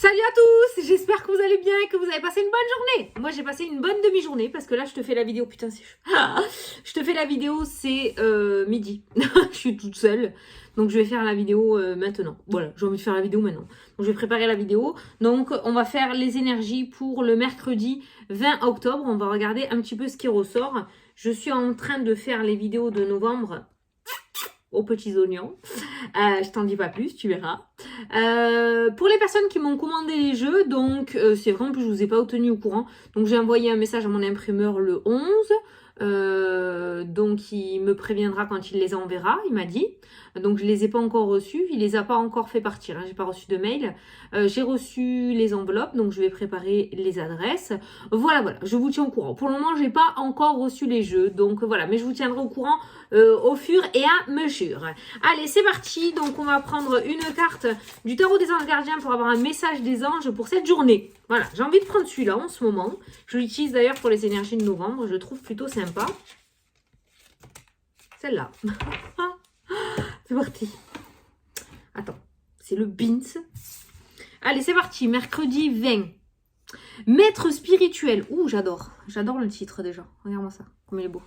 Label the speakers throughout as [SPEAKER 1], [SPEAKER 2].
[SPEAKER 1] Salut à tous, j'espère que vous allez bien et que vous avez passé une bonne journée. Moi j'ai passé une bonne demi-journée parce que là je te fais la vidéo, putain c'est... Je te fais la vidéo, c'est midi. Je suis toute seule, donc je vais faire la vidéo maintenant. Voilà, j'ai envie de faire la vidéo maintenant. Donc je vais préparer la vidéo. Donc on va faire les énergies pour le mercredi 20 octobre. On va regarder un petit peu ce qui ressort. Je suis en train de faire les vidéos de novembre aux petits oignons. Je t'en dis pas plus, tu verras. Pour les personnes qui m'ont commandé les jeux, donc c'est vrai, en plus je vous ai pas tenu au courant. Donc j'ai envoyé un message à mon imprimeur le 11. Donc il me préviendra quand il les enverra, il m'a dit. Donc je les ai pas encore reçus, il les a pas encore fait partir, hein, j'ai pas reçu de mail. J'ai reçu les enveloppes, donc je vais préparer les adresses. Voilà, je vous tiens au courant. Pour le moment, j'ai pas encore reçu les jeux, donc voilà, mais je vous tiendrai au courant au fur et à mesure. Allez, c'est parti. Donc on va prendre une carte du tarot des anges gardiens pour avoir un message des anges pour cette journée. Voilà, j'ai envie de prendre celui-là en ce moment. Je l'utilise d'ailleurs pour les énergies de novembre, je le trouve plutôt sympa. Celle-là. C'est parti. Attends, c'est le Bins. Allez, c'est parti. Mercredi 20. Maître spirituel. Ouh, j'adore. J'adore le titre déjà. Regarde-moi ça, comme il est beau.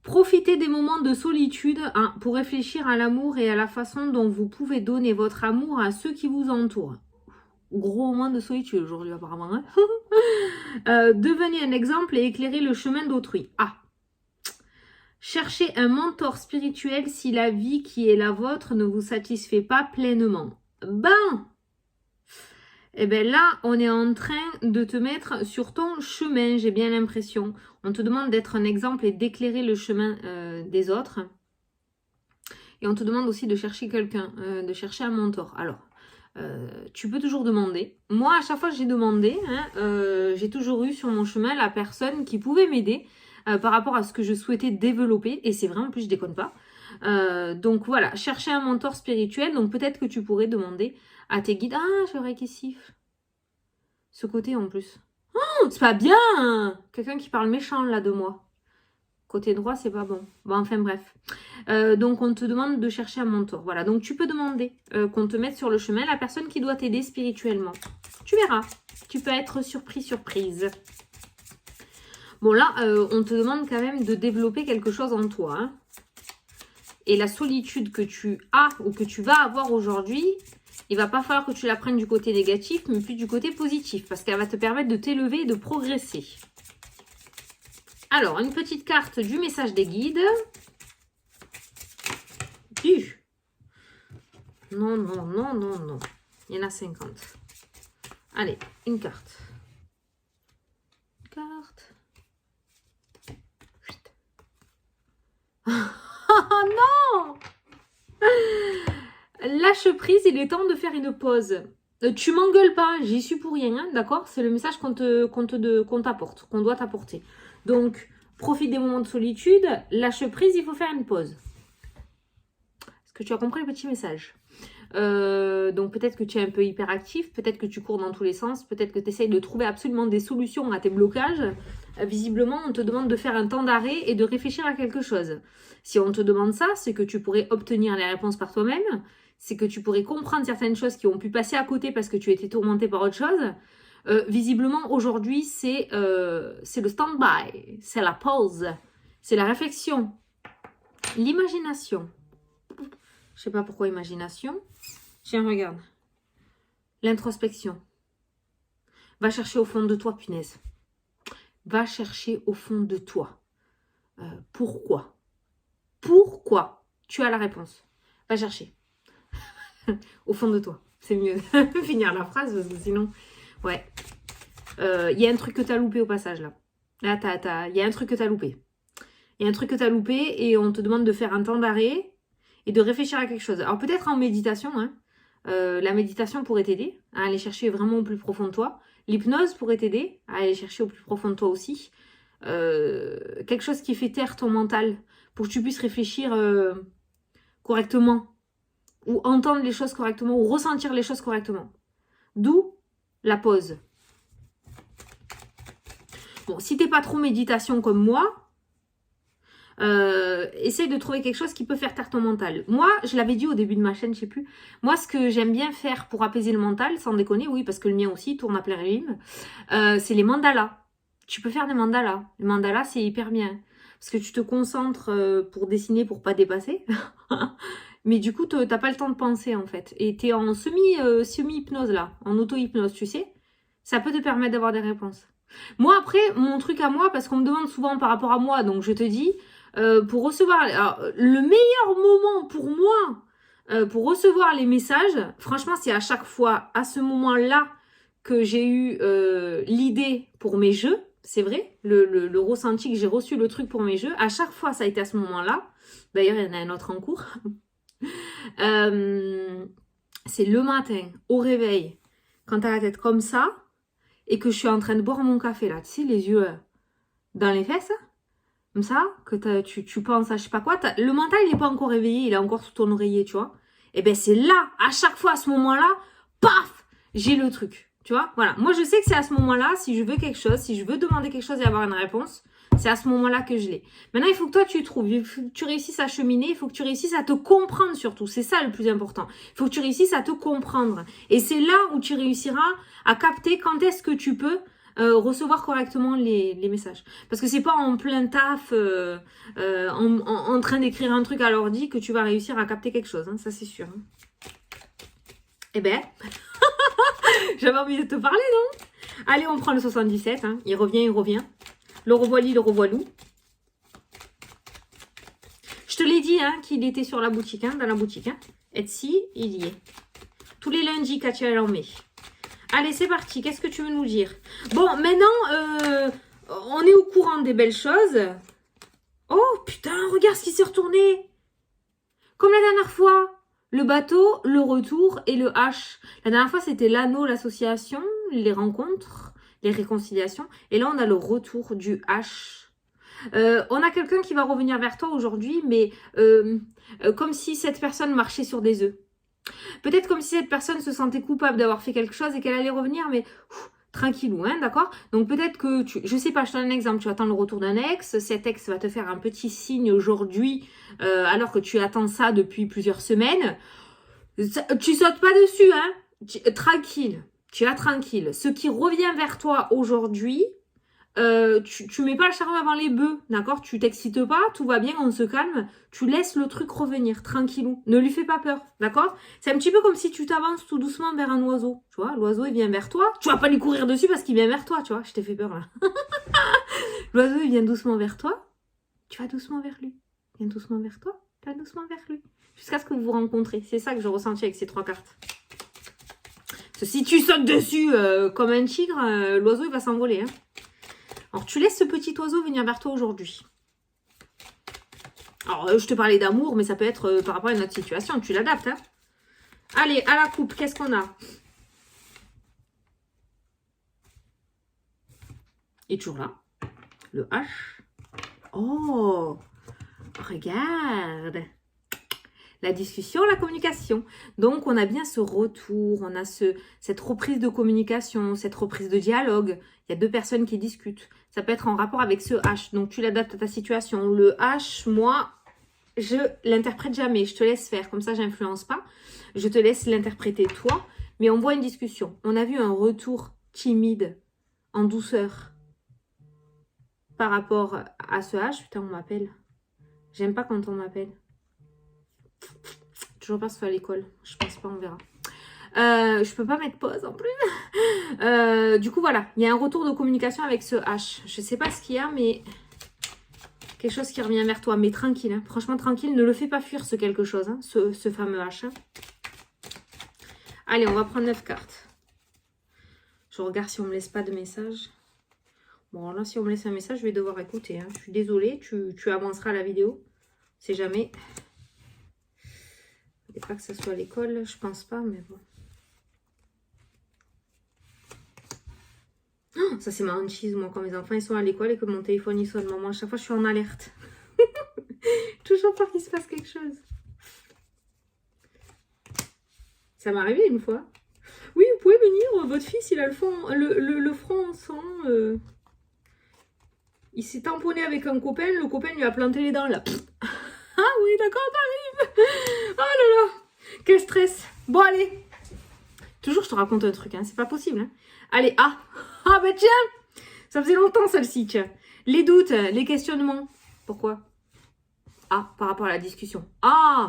[SPEAKER 1] Profitez des moments de solitude pour réfléchir à l'amour et à la façon dont vous pouvez donner votre amour à ceux qui vous entourent. Gros moment de solitude aujourd'hui apparemment. Hein. Devenez un exemple et éclairez le chemin d'autrui. Cherchez un mentor spirituel si la vie qui est la vôtre ne vous satisfait pas pleinement. Eh bien là, on est en train de te mettre sur ton chemin, j'ai bien l'impression. On te demande d'être un exemple et d'éclairer le chemin des autres. Et on te demande aussi de chercher quelqu'un, de chercher un mentor. Alors, tu peux toujours demander. Moi, à chaque fois que j'ai demandé, j'ai toujours eu sur mon chemin la personne qui pouvait m'aider par rapport à ce que je souhaitais développer. Et c'est vrai, en plus, je déconne pas. Donc voilà, chercher un mentor spirituel. Donc peut-être que tu pourrais demander à tes guides. Ah, je verrai qui siffle. Ce côté en plus. Oh, c'est pas bien. Quelqu'un qui parle méchant là de moi. Côté droit, c'est pas bon. Bon, enfin bref. Donc on te demande de chercher un mentor. Voilà, donc tu peux demander qu'on te mette sur le chemin la personne qui doit t'aider spirituellement. Tu verras. Tu peux être surprise. Bon là, on te demande quand même de développer quelque chose en toi. Hein. Et la solitude que tu as ou que tu vas avoir aujourd'hui, il va pas falloir que tu la prennes du côté négatif, mais plus du côté positif, parce qu'elle va te permettre de t'élever et de progresser. Alors, une petite carte du message des guides. Non. Il y en a 50. Allez, une carte. Oh non! Lâche prise, il est temps de faire une pause. Tu m'engueules pas, j'y suis pour rien, hein, d'accord? C'est le message qu'on t'apporte, qu'on doit t'apporter. Donc, profite des moments de solitude, lâche prise, il faut faire une pause. Est-ce que tu as compris le petit message? Donc peut-être que tu es un peu hyperactif, peut-être que tu cours dans tous les sens, peut-être que tu essayes de trouver absolument des solutions à tes blocages. Visiblement, on te demande de faire un temps d'arrêt et de réfléchir à quelque chose. Si on te demande ça, c'est que tu pourrais obtenir les réponses par toi-même, c'est que tu pourrais comprendre certaines choses qui ont pu passer à côté parce que tu étais tourmenté par autre chose. Visiblement, aujourd'hui, c'est le stand-by, c'est la pause, c'est la réflexion, l'imagination. Je sais pas pourquoi imagination. Tiens, regarde. L'introspection. Va chercher au fond de toi, punaise. Va chercher au fond de toi. Pourquoi? Pourquoi? Tu as la réponse. Va chercher. Au fond de toi. C'est mieux de finir la phrase parce que sinon... Ouais. Il y a un truc que tu as loupé au passage, là. Là, il y a un truc que tu as loupé. Il y a un truc que tu as loupé et on te demande de faire un temps d'arrêt et de réfléchir à quelque chose. Alors peut-être en méditation, hein. La méditation pourrait t'aider à aller chercher vraiment au plus profond de toi. L'hypnose pourrait t'aider à aller chercher au plus profond de toi aussi. Quelque chose qui fait taire ton mental pour que tu puisses réfléchir correctement ou entendre les choses correctement ou ressentir les choses correctement. D'où la pause. Bon, si t'es pas trop méditation comme moi, essaye de trouver quelque chose qui peut faire taire ton mental. Moi, je l'avais dit au début de ma chaîne, je sais plus. Moi, ce que j'aime bien faire pour apaiser le mental, sans déconner, oui, parce que le mien aussi tourne à plein régime, c'est les mandalas. Tu peux faire des mandalas. Les mandalas, c'est hyper bien. Parce que tu te concentres pour dessiner, pour pas dépasser. Mais du coup, t'as pas le temps de penser, en fait. Et t'es en semi-hypnose, là. En auto-hypnose, tu sais. Ça peut te permettre d'avoir des réponses. Moi, après, mon truc à moi, parce qu'on me demande souvent par rapport à moi, donc je te dis, pour recevoir... Alors, le meilleur moment pour moi, pour recevoir les messages, franchement, c'est à chaque fois, à ce moment-là, que j'ai eu l'idée pour mes jeux. C'est vrai, le ressenti que j'ai reçu le truc pour mes jeux. À chaque fois, ça a été à ce moment-là. D'ailleurs, il y en a un autre en cours. C'est le matin, au réveil, quand t'as la tête comme ça, et que je suis en train de boire mon café, là, tu sais, les yeux dans les fesses, comme ça, que tu penses à je sais pas quoi, le mental, il est pas encore réveillé, il est encore sous ton oreiller, tu vois. Et ben c'est là, à chaque fois, à ce moment-là, paf, j'ai le truc. Tu vois, voilà. Moi, je sais que c'est à ce moment-là, si je veux quelque chose, si je veux demander quelque chose et avoir une réponse, c'est à ce moment-là que je l'ai. Maintenant, il faut que toi, tu trouves. Il faut que tu réussisses à cheminer. Il faut que tu réussisses à te comprendre surtout. C'est ça le plus important. Il faut que tu réussisses à te comprendre. Et c'est là où tu réussiras à capter quand est-ce que tu peux recevoir correctement les messages. Parce que c'est pas en plein taf, en train d'écrire un truc à l'ordi que tu vas réussir à capter quelque chose. Hein, ça, c'est sûr. Hein. Eh ben... J'avais envie de te parler, non? Allez, on prend le 77. Hein. Il revient, il revient. Le revoili, le revoilou. Je te l'ai dit hein, qu'il était sur la boutique, hein, dans la boutique. Hein. Etsy, il y est. Tous les lundis, Katia, elle en met. Allez, c'est parti. Qu'est-ce que tu veux nous dire? Bon, maintenant, on est au courant des belles choses. Oh, putain, regarde ce qui s'est retourné. Comme la dernière fois. Le bateau, le retour et le H. La dernière fois, c'était l'anneau, l'association, les rencontres, les réconciliations. Et là, on a le retour du H. On a quelqu'un qui va revenir vers toi aujourd'hui, mais comme si cette personne marchait sur des œufs. Peut-être comme si cette personne se sentait coupable d'avoir fait quelque chose et qu'elle allait revenir, mais... tranquillou, hein, d'accord? Donc peut-être que je sais pas, je te donne un exemple, tu attends le retour d'un ex, cet ex va te faire un petit signe aujourd'hui, alors que tu attends ça depuis plusieurs semaines. Tu sautes pas dessus, hein? Tranquille, tu es tranquille. Ce qui revient vers toi aujourd'hui, tu mets pas le charme avant les bœufs, d'accord? Tu t'excites pas, tout va bien, on se calme. Tu laisses le truc revenir, tranquillou. Ne lui fais pas peur, d'accord? C'est un petit peu comme si tu t'avances tout doucement vers un oiseau, tu vois? L'oiseau, il vient vers toi. Tu vas pas lui courir dessus parce qu'il vient vers toi, tu vois? Je t'ai fait peur, là. L'oiseau, il vient doucement vers toi. Tu vas doucement vers lui. Il vient doucement vers toi. Tu vas doucement vers lui. Jusqu'à ce que vous vous rencontrez. C'est ça que je ressentis avec ces 3 cartes. Parce que si tu sautes dessus comme un tigre, l'oiseau, il va s'envoler, hein. Alors, tu laisses ce petit oiseau venir vers toi aujourd'hui. Alors, je te parlais d'amour, mais ça peut être par rapport à notre situation. Tu l'adaptes, hein. Allez, à la coupe, qu'est-ce qu'on a? Il est toujours là. Le H. Oh, regarde. La discussion, la communication. Donc, on a bien ce retour, on a cette reprise de communication, cette reprise de dialogue. Il y a 2 personnes qui discutent. Ça peut être en rapport avec ce H. Donc, tu l'adaptes à ta situation. Le H, moi, je l'interprète jamais. Je te laisse faire. Comme ça, j'influence pas. Je te laisse l'interpréter toi. Mais on voit une discussion. On a vu un retour timide, en douceur, par rapport à ce H. Putain, on m'appelle. J'aime pas quand on m'appelle. Toujours pas ce à l'école. Je pense pas, on verra. Je peux pas mettre pause en plus. Du coup, voilà. Il y a un retour de communication avec ce H. Je sais pas ce qu'il y a, mais quelque chose qui revient vers toi. Mais tranquille. Hein. Franchement, tranquille. Ne le fais pas fuir, ce quelque chose. Hein. Ce fameux H. Hein. Allez, on va prendre 9 cartes. Je regarde si on me laisse pas de message. Bon, là, si on me laisse un message, je vais devoir écouter. Hein. Je suis désolée. Tu avanceras la vidéo. C'est jamais... Il ne faut pas que ce soit à l'école, je pense pas, mais bon. Oh, ça, c'est ma hantise, moi, quand mes enfants ils sont à l'école et que mon téléphone il sonne. Moi, à chaque fois, je suis en alerte. Toujours peur qu'il se passe quelque chose. Ça m'est arrivé une fois. Oui, vous pouvez venir, votre fils, il a le front en sang. Il s'est tamponné avec un copain, le copain lui a planté les dents là. Ah oui, d'accord, t'arrives. Oh là là, quel stress. Bon, allez. Toujours, je te raconte un truc, hein, c'est pas possible. Hein. Allez, ah bah tiens, ça faisait longtemps celle-ci, tiens. Les doutes, les questionnements. Pourquoi? Par rapport à la discussion. Oh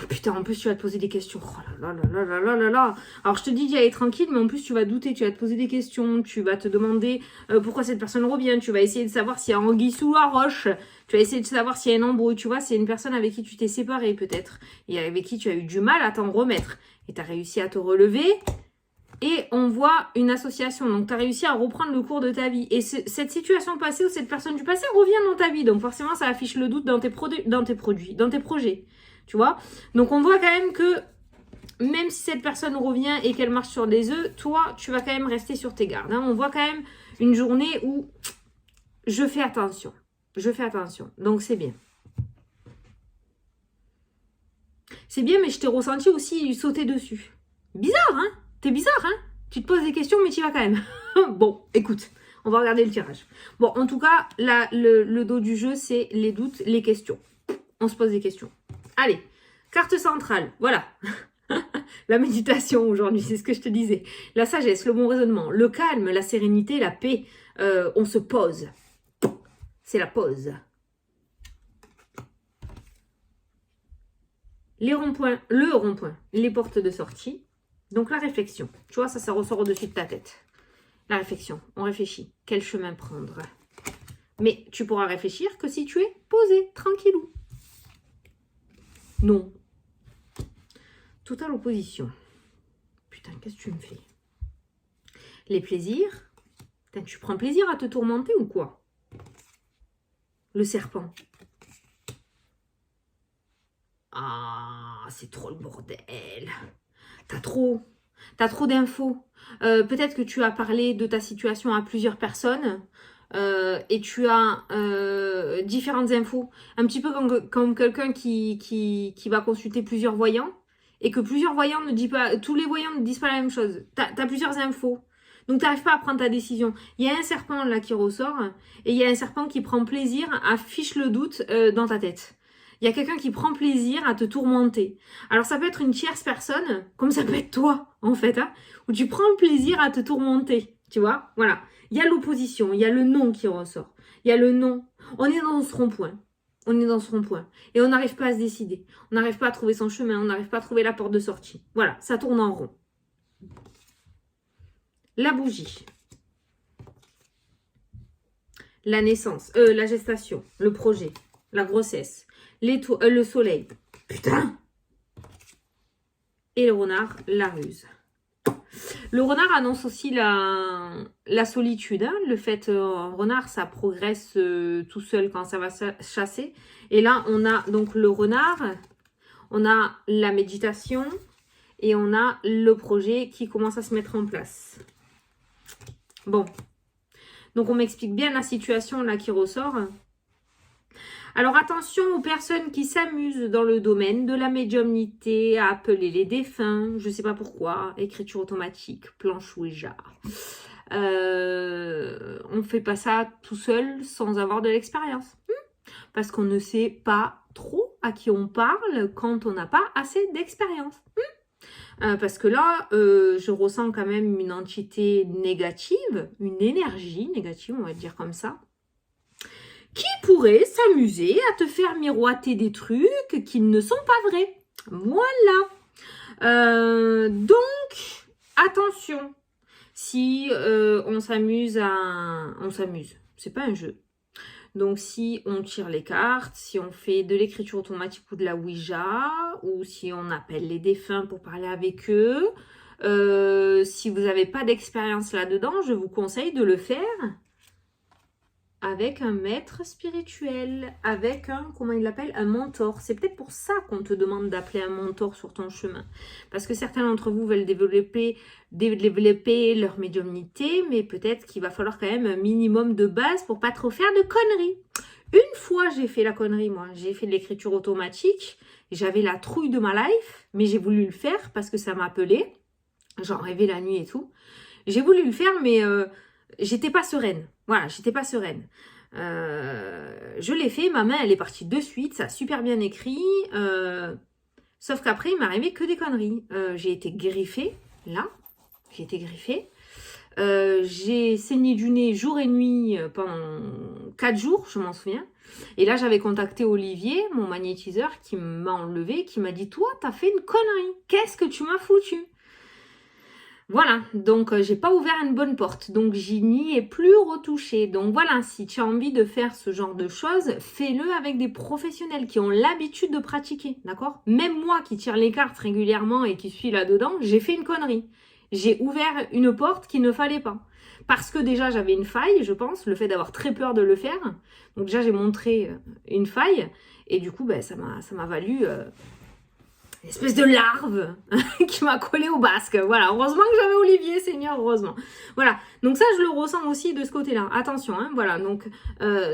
[SPEAKER 1] putain, en plus tu vas te poser des questions. Oh là là là là là là là. Alors je te dis d'y aller tranquille, mais en plus tu vas douter, tu vas te poser des questions, tu vas te demander pourquoi cette personne revient, tu vas essayer de savoir s'il y a anguille sous la roche, tu vas essayer de savoir s'il y a une embrouille, tu vois, c'est une personne avec qui tu t'es séparé peut-être, et avec qui tu as eu du mal à t'en remettre, et tu as réussi à te relever, et on voit une association, donc tu as réussi à reprendre le cours de ta vie, et cette situation passée ou cette personne du passé revient dans ta vie, donc forcément ça affiche le doute dans tes projets. Tu vois? Donc, on voit quand même que même si cette personne revient et qu'elle marche sur des œufs, toi, tu vas quand même rester sur tes gardes. Hein. On voit quand même une journée où je fais attention. Je fais attention. Donc, c'est bien. C'est bien, mais je t'ai ressenti aussi sauter dessus. Bizarre, hein? T'es bizarre, hein? Tu te poses des questions, mais tu y vas quand même. Bon, écoute, on va regarder le tirage. Bon, en tout cas, là, le dos du jeu, c'est les doutes, les questions. On se pose des questions. Allez, carte centrale, voilà. La méditation aujourd'hui, c'est ce que je te disais. La sagesse, le bon raisonnement, le calme, la sérénité, la paix. On se pose. C'est la pause. Les ronds-points, le rond-point, les portes de sortie. Donc la réflexion. Tu vois, ça ressort au-dessus de ta tête. La réflexion, on réfléchit. Quel chemin prendre? Mais tu pourras réfléchir que si tu es posé, tranquillou. Non. Totale opposition. Putain, qu'est-ce que tu me fais? Les plaisirs. Putain, tu prends plaisir à te tourmenter ou quoi? Le serpent. C'est trop le bordel. T'as trop d'infos. Peut-être que tu as parlé de ta situation à plusieurs personnes. Et tu as différentes infos. Un petit peu comme quelqu'un qui va consulter plusieurs voyants et que plusieurs voyants ne disent pas, tous les voyants ne disent pas la même chose. Tu as plusieurs infos. Donc, tu n'arrives pas à prendre ta décision. Il y a un serpent là qui ressort et il y a un serpent qui prend plaisir à fiche le doute dans ta tête. Il y a quelqu'un qui prend plaisir à te tourmenter. Alors, ça peut être une tierce personne, comme ça peut être toi, en fait, hein, où tu prends le plaisir à te tourmenter. Tu vois? Voilà. Il y a l'opposition, il y a le non qui ressort. Il y a le non. On est dans ce rond-point. On est dans ce rond-point. Et on n'arrive pas à se décider. On n'arrive pas à trouver son chemin. On n'arrive pas à trouver la porte de sortie. Voilà, ça tourne en rond. La bougie. La naissance. La gestation. Le projet. La grossesse. Le soleil. Putain! Et le renard, la ruse. Le renard annonce aussi la solitude. Hein. Le fait, un renard, ça progresse tout seul quand ça va chasser. Et là, on a donc le renard, on a la méditation et on a le projet qui commence à se mettre en place. Bon. Donc, on m'explique bien la situation là qui ressort. Alors, attention aux personnes qui s'amusent dans le domaine de la médiumnité, à appeler les défunts, je ne sais pas pourquoi, écriture automatique, planche Ouija. On ne fait pas ça tout seul sans avoir de l'expérience. Parce qu'on ne sait pas trop à qui on parle quand on n'a pas assez d'expérience. Parce que là, je ressens quand même une entité négative, une énergie négative, on va dire comme ça, qui pourrait s'amuser à te faire miroiter des trucs qui ne sont pas vrais. Voilà. Donc, attention. Si on s'amuse à... On s'amuse. C'est pas un jeu. Donc, si on tire les cartes, si on fait de l'écriture automatique ou de la Ouija, ou si on appelle les défunts pour parler avec eux, si vous n'avez pas d'expérience là-dedans, je vous conseille de le faire avec un maître spirituel, avec un, comment il l'appelle, un mentor. C'est peut-être pour ça qu'on te demande d'appeler un mentor sur ton chemin. Parce que certains d'entre vous veulent développer leur médiumnité, mais peut-être qu'il va falloir quand même un minimum de base pour pas trop faire de conneries. Une fois, j'ai fait la connerie, moi. J'ai fait de l'écriture automatique. J'avais la trouille de ma life, mais j'ai voulu le faire parce que ça m'appelait. J'en rêvais la nuit et tout. J'ai voulu le faire, mais j'étais pas sereine. Voilà, j'étais pas sereine. Je l'ai fait, ma main elle est partie de suite, ça a super bien écrit, sauf qu'après il m'est arrivé que des conneries. J'ai été griffée, là, j'ai été griffée, j'ai saigné du nez jour et nuit pendant 4 jours, je m'en souviens. Et là, j'avais contacté Olivier, mon magnétiseur, qui m'a enlevé, qui m'a dit « Toi, t'as fait une connerie. Qu'est-ce que tu m'as foutu ?» Voilà, donc j'ai pas ouvert une bonne porte. Donc, j'y n'y ai plus retouché. Donc voilà, si tu as envie de faire ce genre de choses, fais-le avec des professionnels qui ont l'habitude de pratiquer, d'accord? Même moi qui tire les cartes régulièrement et qui suis là-dedans, j'ai fait une connerie. J'ai ouvert une porte qu'il ne fallait pas. Parce que déjà, j'avais une faille, je pense, le fait d'avoir très peur de le faire. Donc déjà, j'ai montré une faille. Et du coup, ben, ça m'a valu une espèce de larve qui m'a collé au basque. Voilà, heureusement que j'avais Olivier, Seigneur, heureusement. Voilà, donc ça, je le ressens aussi de ce côté-là. Attention, hein, voilà, donc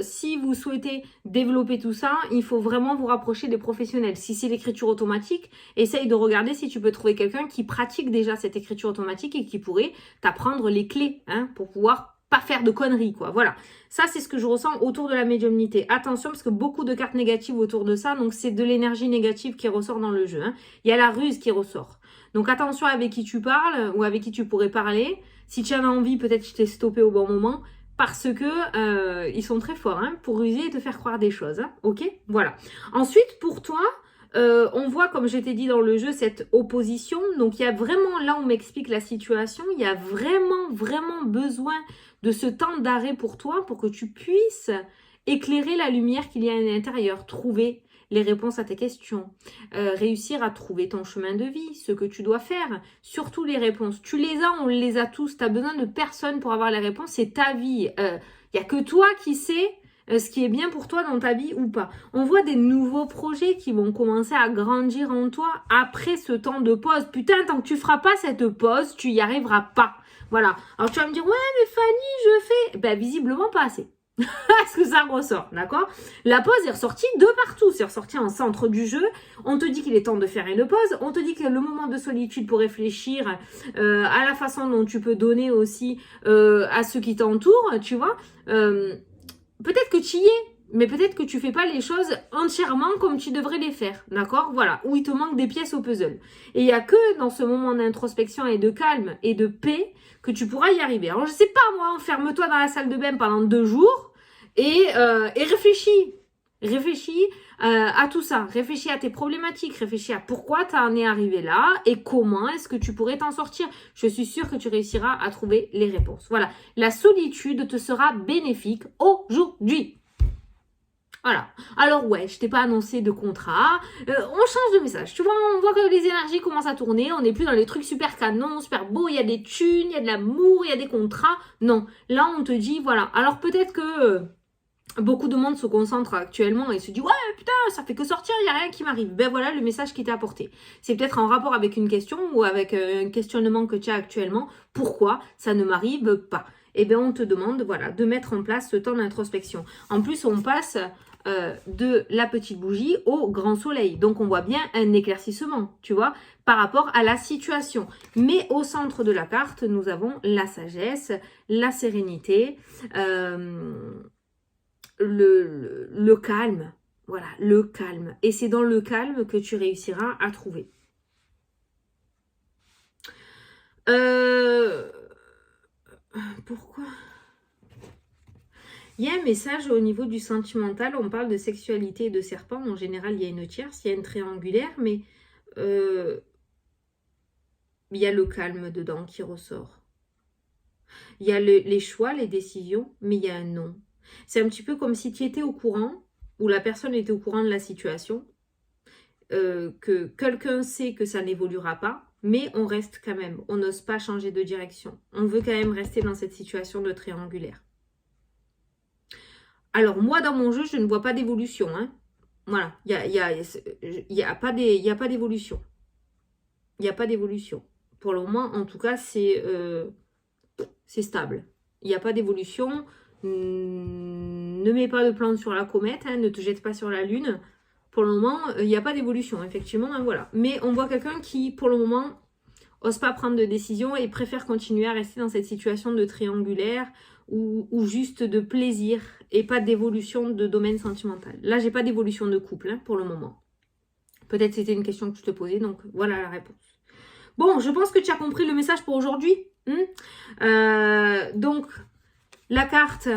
[SPEAKER 1] si vous souhaitez développer tout ça, il faut vraiment vous rapprocher des professionnels. Si c'est l'écriture automatique, essaye de regarder si tu peux trouver quelqu'un qui pratique déjà cette écriture automatique et qui pourrait t'apprendre les clés, hein, pour pouvoir pas faire de conneries, quoi. Voilà. Ça, c'est ce que je ressens autour de la médiumnité. Attention, parce que beaucoup de cartes négatives autour de ça, donc c'est de l'énergie négative qui ressort dans le jeu, hein. Il y a la ruse qui ressort. Donc attention avec qui tu parles ou avec qui tu pourrais parler. Si tu en as envie, peut-être je t'ai stoppé au bon moment, parce que ils sont très forts, hein, pour ruser et te faire croire des choses, hein. Ok? Voilà. Ensuite, pour toi, on voit, comme je t'ai dit dans le jeu, cette opposition. Donc, il y a vraiment, là, on m'explique la situation. Il y a vraiment besoin de ce temps d'arrêt pour toi, pour que tu puisses éclairer la lumière qu'il y a à l'intérieur, trouver les réponses à tes questions, réussir à trouver ton chemin de vie, ce que tu dois faire, surtout les réponses. Tu les as, on les a tous. Tu n'as besoin de personne pour avoir les réponses. C'est ta vie. Il n'y a que toi qui sais ce qui est bien pour toi dans ta vie ou pas. On voit des nouveaux projets qui vont commencer à grandir en toi après ce temps de pause. Putain, tant que tu feras pas cette pause, tu y arriveras pas. Voilà. Alors tu vas me dire, ouais, mais Fanny, je fais... Ben, visiblement pas assez. Est-ce que ça ressort, d'accord? La pause est ressortie de partout. C'est ressorti en centre du jeu. On te dit qu'il est temps de faire une pause. On te dit que le moment de solitude pour réfléchir à la façon dont tu peux donner aussi à ceux qui t'entourent, tu vois. Peut-être que tu y es, mais peut-être que tu fais pas les choses entièrement comme tu devrais les faire, d'accord? Voilà, où il te manque des pièces au puzzle. Et il y a que dans ce moment d'introspection et de calme et de paix que tu pourras y arriver. Alors, je sais pas moi, ferme-toi dans la salle de bain pendant 2 jours et réfléchis. Réfléchis à tout ça. Réfléchis à tes problématiques. Réfléchis à pourquoi tu en es arrivé là et comment est-ce que tu pourrais t'en sortir. Je suis sûre que tu réussiras à trouver les réponses. Voilà. La solitude te sera bénéfique aujourd'hui. Voilà. Alors ouais, je t'ai pas annoncé de contrat. On change de message. Tu vois, on voit que les énergies commencent à tourner. On n'est plus dans les trucs super canons, super beaux. Il y a des thunes, il y a de l'amour, il y a des contrats. Non. Là, on te dit, voilà. Alors peut-être que... beaucoup de monde se concentre actuellement et se dit « Ouais, putain, ça fait que sortir, il n'y a rien qui m'arrive. » Ben voilà le message qui t'est apporté. C'est peut-être en rapport avec une question ou avec un questionnement que tu as actuellement. Pourquoi ça ne m'arrive pas? Eh bien, on te demande, voilà, de mettre en place ce temps d'introspection. En plus, on passe de la petite bougie au grand soleil. Donc, on voit bien un éclaircissement, tu vois, par rapport à la situation. Mais au centre de la carte, nous avons la sagesse, la sérénité, le calme, voilà, le calme. Et c'est dans le calme que tu réussiras à trouver. Pourquoi? Il y a un message au niveau du sentimental, on parle de sexualité et de serpent. En général, il y a une tierce, il y a une triangulaire, mais il y a le calme dedans qui ressort. Il y a les choix, les décisions, mais il y a un non. C'est un petit peu comme si tu étais au courant, ou la personne était au courant de la situation, que quelqu'un sait que ça n'évoluera pas, mais on reste quand même, on n'ose pas changer de direction. On veut quand même rester dans cette situation de triangulaire. Alors moi, dans mon jeu, je ne vois pas d'évolution, hein. Voilà, il y a pas d'évolution. Il n'y a pas d'évolution. Pour le moment, en tout cas, c'est stable. Il n'y a pas d'évolution. Ne mets pas de plante sur la comète, hein, ne te jette pas sur la lune. Pour le moment, il n'y a pas d'évolution, effectivement, hein, voilà. Mais on voit quelqu'un qui, pour le moment, n'ose pas prendre de décision et préfère continuer à rester dans cette situation de triangulaire ou juste de plaisir et pas d'évolution de domaine sentimental. Là, j'ai pas d'évolution de couple hein, pour le moment. Peut-être c'était une question que je te posais, donc voilà la réponse. Bon, je pense que tu as compris le message pour aujourd'hui. Donc, la carte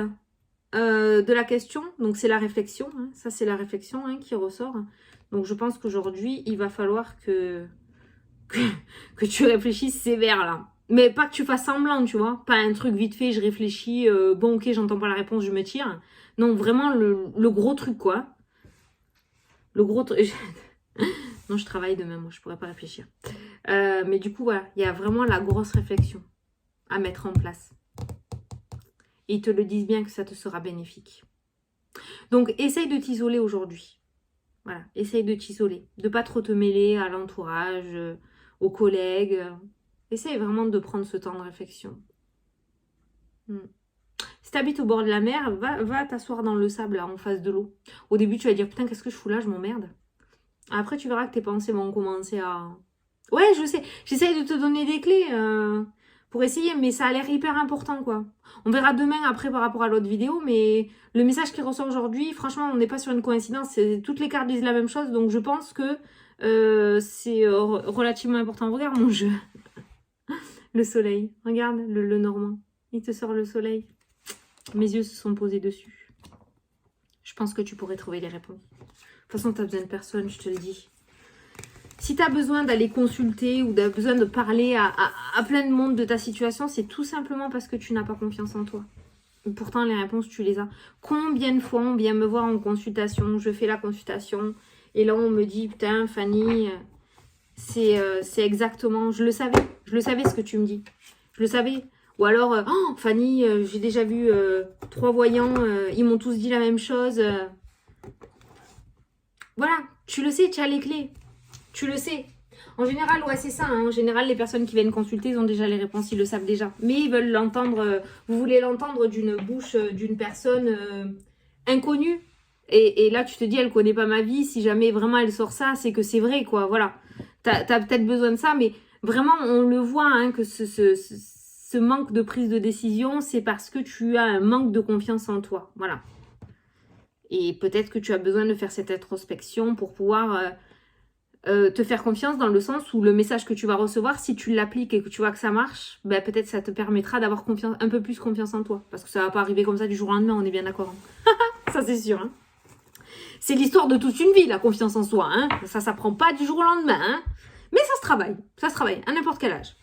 [SPEAKER 1] de la question, donc c'est la réflexion. Hein, ça, c'est la réflexion hein, qui ressort. Donc, je pense qu'aujourd'hui, il va falloir que tu réfléchisses sévère là. Mais pas que tu fasses semblant, tu vois. Pas un truc vite fait, je réfléchis, bon ok, j'entends pas la réponse, je me tire. Non, vraiment le gros truc quoi. Le gros truc... non, je travaille demain, moi, je pourrais pas réfléchir. Mais du coup, voilà, il y a vraiment la grosse réflexion à mettre en place. Et ils te le disent bien que ça te sera bénéfique. Donc, essaye de t'isoler aujourd'hui. Voilà, essaye de t'isoler. De pas trop te mêler à l'entourage, aux collègues. Essaye vraiment de prendre ce temps de réflexion. Si tu habites au bord de la mer, va t'asseoir dans le sable, là, en face de l'eau. Au début, tu vas dire, putain, qu'est-ce que je fous là, je m'emmerde. Après, tu verras que tes pensées vont commencer à... Ouais, je sais, j'essaye de te donner des clés pour essayer, mais ça a l'air hyper important, quoi. On verra demain, après, par rapport à l'autre vidéo, mais le message qui ressort aujourd'hui, franchement, on n'est pas sur une coïncidence. Toutes les cartes disent la même chose, donc je pense que c'est relativement important. Regarde mon jeu. Le soleil. Regarde le Normand. Il te sort le soleil. Mes yeux se sont posés dessus. Je pense que tu pourrais trouver les réponses. De toute façon, tu n'as besoin de personne, je te le dis. Si tu as besoin d'aller consulter ou tu as besoin de parler à plein de monde de ta situation, c'est tout simplement parce que tu n'as pas confiance en toi. Pourtant, les réponses, tu les as. Combien de fois on vient me voir en consultation, je fais la consultation, et là, on me dit, putain, Fanny, c'est exactement... Je le savais ce que tu me dis. Je le savais. Ou alors, oh, Fanny, j'ai déjà vu 3 voyants, ils m'ont tous dit la même chose. Voilà, tu le sais, tu as les clés. Tu le sais. En général, ouais, c'est ça. Hein. En général, les personnes qui viennent consulter, ils ont déjà les réponses, ils le savent déjà. Mais ils veulent l'entendre, vous voulez l'entendre d'une bouche d'une personne inconnue. Et là, tu te dis, elle connaît pas ma vie. Si jamais vraiment elle sort ça, c'est que c'est vrai, quoi. Voilà. T'as peut-être besoin de ça, mais vraiment, on le voit, hein, que ce manque de prise de décision, c'est parce que tu as un manque de confiance en toi. Voilà. Et peut-être que tu as besoin de faire cette introspection pour pouvoir... te faire confiance dans le sens où le message que tu vas recevoir, si tu l'appliques et que tu vois que ça marche, ben peut-être ça te permettra d'avoir un peu plus confiance en toi. Parce que ça va pas arriver comme ça du jour au lendemain, on est bien d'accord. Hein. Ça c'est sûr. Hein. C'est l'histoire de toute une vie, la confiance en soi. Hein. Ça s'apprend pas du jour au lendemain. Hein. Mais ça se travaille, à n'importe quel âge.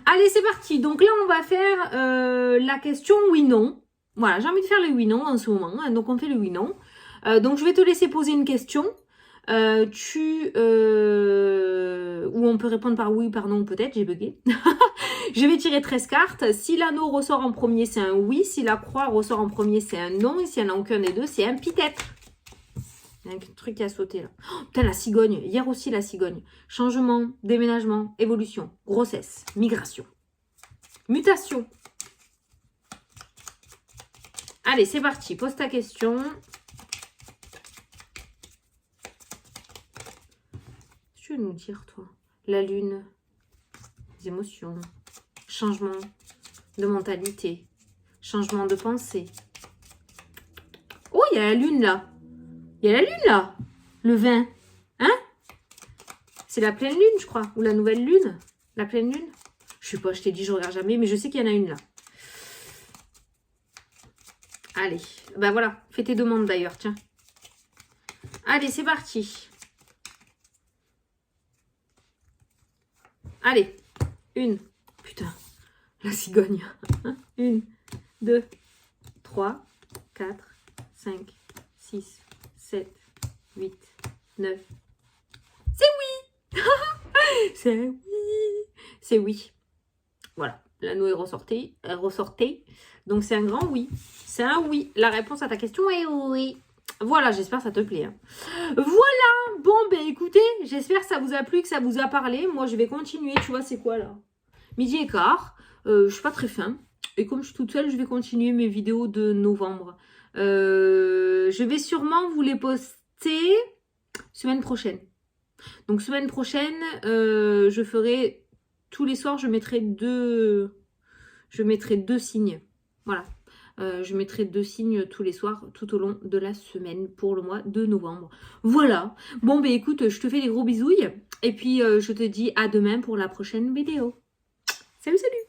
[SPEAKER 1] Allez, c'est parti. Donc là, on va faire la question oui-non. Voilà, j'ai envie de faire le oui-non en ce moment. Hein. Donc on fait le oui-non. Donc je vais te laisser poser une question. Ou on peut répondre par oui ou par non, peut-être, j'ai bugué. Je vais tirer 13 cartes. Si l'anneau ressort en premier, c'est un oui. Si la croix ressort en premier, c'est un non. Et s'il n'y en a aucun des deux, c'est un peut-être. Il y a un truc qui a sauté là. Oh, putain, la cigogne. Hier aussi, la cigogne. Changement, déménagement, évolution, grossesse, migration, mutation. Allez, c'est parti. Pose ta question. Tu veux nous dire, toi? La lune, les émotions, changement de mentalité, changement de pensée. Oh, il y a la lune là. Il y a la lune là. Le 20. Hein? C'est la pleine lune, je crois. Ou la nouvelle lune. La pleine lune. Je sais pas, je t'ai dit, je regarde jamais, mais je sais qu'il y en a une là. Allez. Ben voilà. Fais tes demandes d'ailleurs, tiens. Allez, c'est parti. Allez, une, putain, la cigogne. 1, 2, 3, 4, 5, 6, 7, 8, 9. C'est oui. C'est oui. C'est oui. Voilà, l'anneau est ressorti. Donc c'est un grand oui. C'est un oui. La réponse à ta question est oui. Voilà, j'espère que ça te plaît. Hein. Voilà, bon, ben écoutez, j'espère que ça vous a plu, que ça vous a parlé. Moi, je vais continuer, tu vois, c'est quoi là? 12h15, je suis pas très faim. Et comme je suis toute seule, je vais continuer mes vidéos de novembre. Je vais sûrement vous les poster semaine prochaine. Donc, semaine prochaine, je ferai, tous les soirs, je mettrai deux signes. Voilà. Je mettrai 2 signes tous les soirs tout au long de la semaine pour le mois de novembre. Voilà. Bon, ben écoute, je te fais des gros bisouilles. Et puis, je te dis à demain pour la prochaine vidéo. Salut, salut!